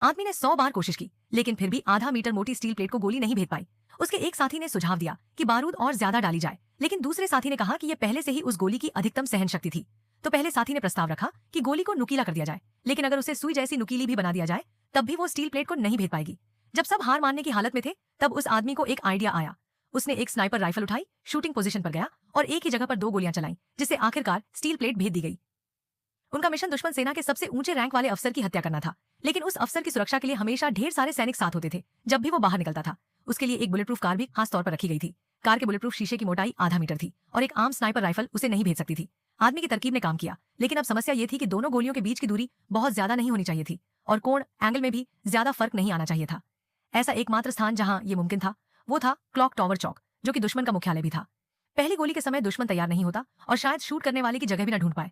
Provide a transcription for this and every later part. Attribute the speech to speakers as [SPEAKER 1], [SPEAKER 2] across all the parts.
[SPEAKER 1] आदमी ने 100 बार कोशिश की, लेकिन फिर भी आधा मीटर मोटी स्टील प्लेट को गोली नहीं भेद पाई। उसके एक साथी ने सुझाव दिया कि बारूद और ज्यादा डाली जाए, लेकिन दूसरे साथी ने कहा कि यह पहले से ही उस गोली की अधिकतम सहन शक्ति थी। तो पहले साथी ने प्रस्ताव रखा कि गोली को नुकीला कर दिया जाए, लेकिन अगर उसे सुई जैसी नुकीली भी बना दिया जाए तब भी वो स्टील प्लेट को नहीं भेद पाएगी। जब सब हार मानने की हालत में थे, तब उस आदमी को एक आइडिया आया। उसने एक स्नाइपर राइफल उठाई, शूटिंग पोजीशन पर गया और एक ही जगह पर 2 गोलियां चलाईं, जिससे आखिरकार स्टील प्लेट भेद दी गई। उनका मिशन दुश्मन सेना के सबसे ऊंचे रैंक वाले अफसर की हत्या करना था, लेकिन उस अफसर की सुरक्षा के लिए हमेशा ढेर सारे सैनिक साथ होते थे। जब भी वो बाहर निकलता था, उसके लिए एक बुलेट प्रूफ कार भी खास तौर पर रखी गई थी। कार के बुलेट प्रूफ शीशे की मोटाई आधा मीटर थी और एक आम स्नाइपर राइफल उसे नहीं भेज सकती थी। आदमी की तरकीब ने काम किया, लेकिन अब समस्या ये थी कि दोनों गोलियों के बीच की दूरी बहुत ज्यादा नहीं होनी चाहिए थी और कोण एंगल में भी ज्यादा फर्क नहीं आना चाहिए था। ऐसा एकमात्र स्थान जहां ये मुमकिन था वो था क्लॉक टावर चौक, जो कि दुश्मन का मुख्यालय भी था। पहली गोली के समय दुश्मन तैयार नहीं होता और शायद शूट करने वाले की जगह भी न ढूंढ पाए,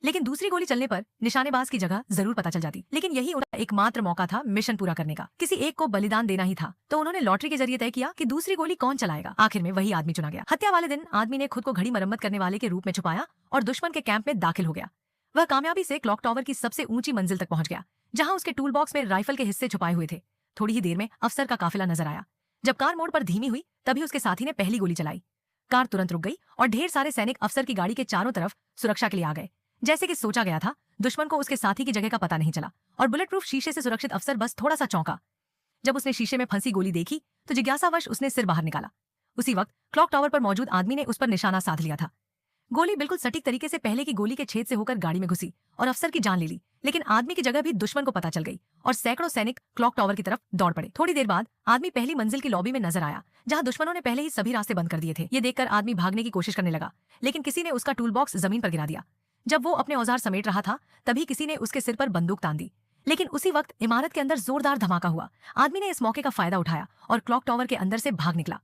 [SPEAKER 1] लेकिन दूसरी गोली चलने पर निशानेबाज की जगह जरूर पता चल जाती। लेकिन यही उनका एकमात्र मौका था मिशन पूरा करने का। किसी एक को बलिदान देना ही था, तो उन्होंने लॉटरी के जरिए तय किया कि दूसरी गोली कौन चलाएगा। आखिर में वही आदमी चुना गया। हत्या वाले दिन आदमी ने खुद को घड़ी मरम्मत करने वाले के रूप में छुपाया और दुश्मन के कैंप में दाखिल हो गया। वह कामयाबी से क्लॉक टावर की सबसे ऊंची मंजिल तक पहुंच गया, जहां उसके टूल बॉक्स में राइफल के हिस्से छुपाए हुए थे। थोड़ी ही देर में अफसर का काफिला नजर आया। जब कार मोड़ पर धीमी हुई, तभी उसके साथी ने पहली गोली चलाई। कार तुरंत रुक गई और ढेर सारे सैनिक अफसर की गाड़ी के चारों तरफ सुरक्षा के लिए आ गए। जैसे कि सोचा गया था, दुश्मन को उसके साथी की जगह का पता नहीं चला और बुलेट प्रूफ शीशे से सुरक्षित अफसर बस थोड़ा सा चौंका। जब उसने शीशे में फंसी गोली देखी, तो जिज्ञासावश उसने सिर बाहर निकाला। उसी वक्त क्लॉक टावर पर मौजूद आदमी ने उस पर निशाना साध लिया था। गोली बिल्कुल सटीक तरीके से पहले की गोली के छेद से होकर गाड़ी में घुसी और अफसर की जान ले ली। लेकिन आदमी की जगह भी दुश्मन को पता चल गई और सैकड़ों सैनिक क्लॉक टावर की तरफ दौड़ पड़े। थोड़ी देर बाद आदमी पहली मंजिल की लॉबी में नजर आया, जहां दुश्मनों ने पहले ही सभी रास्ते बंद कर दिए थे। ये देखकर आदमी भागने की कोशिश करने लगा, लेकिन किसी ने उसका टूल बॉक्स जमीन पर गिरा दिया। जब वो अपने औजार समेट रहा था, तभी किसी ने उसके सिर पर बंदूक तान दी। लेकिन उसी वक्त इमारत के अंदर जोरदार धमाका हुआ। आदमी ने इस मौके का फायदा उठाया और क्लॉक टावर के अंदर से भाग निकला।